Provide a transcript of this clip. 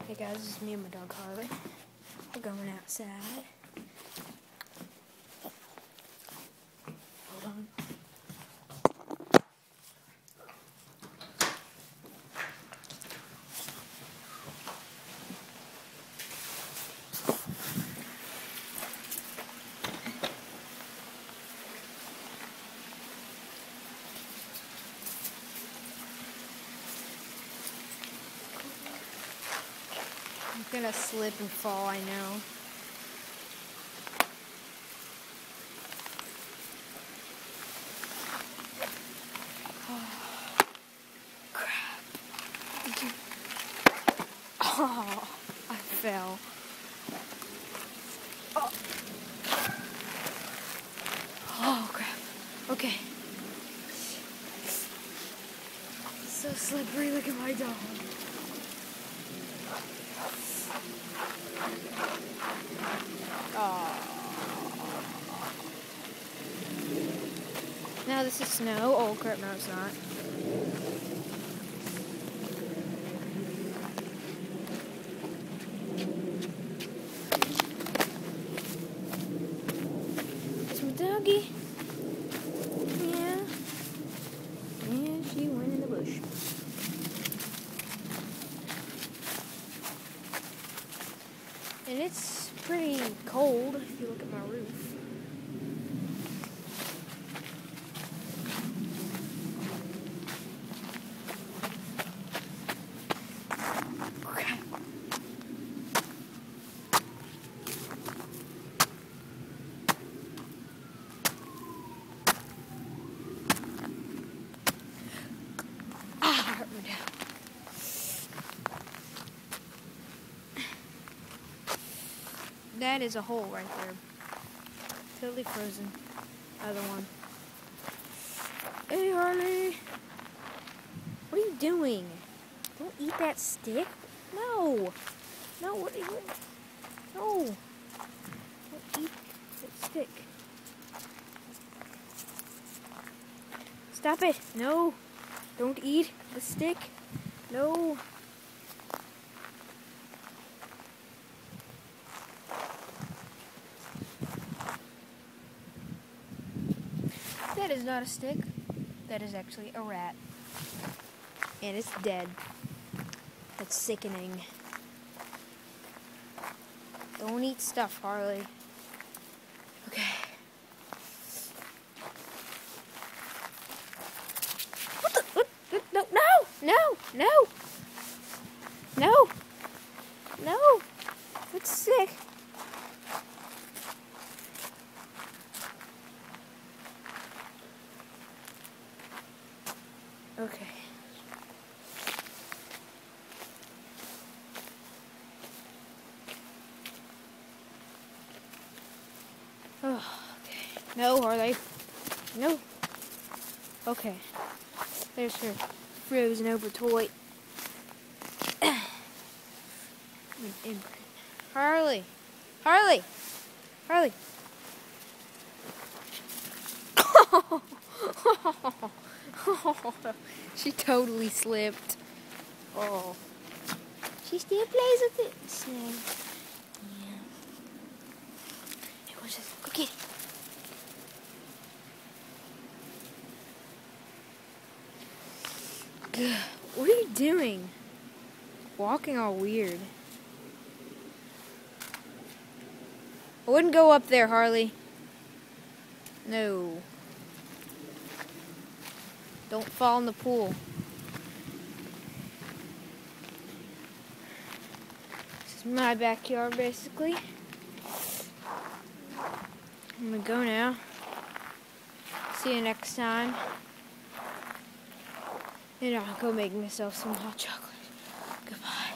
Hey guys, this is me and my dog Harley. We're going outside. Hold on. I'm gonna slip and fall, I know. Oh, crap. Oh, I fell. Oh. Oh, crap. Okay. So slippery, look at my dog. Oh. Now this is snow. Oh crap, no it's not. It's my doggy. Yeah. And she went in the bush. And it's pretty cold if you look at my roof. That is a hole right there. Totally frozen. Other one. Hey Harley! What are you doing? Don't eat that stick. No! No, what are you doing? No! Don't eat that stick. Stop it! No! Don't eat the stick. No! That is not a stick. That is actually a rat. And it's dead. That's sickening. Don't eat stuff, Harley. Okay. What the? No, no, no, no. No. No. That's sick. Okay. Oh, okay. No, Harley. No. Okay. There's her frozen over toy. Harley. Harley. Harley. She totally slipped. Oh. She still plays with it. So, yeah. Hey, what's this? Go get it. What are you doing? Walking all weird. I wouldn't go up there, Harley. No. Don't fall in the pool. This is my backyard, basically. I'm gonna go now. See you next time. And I'll go make myself some hot chocolate. Goodbye.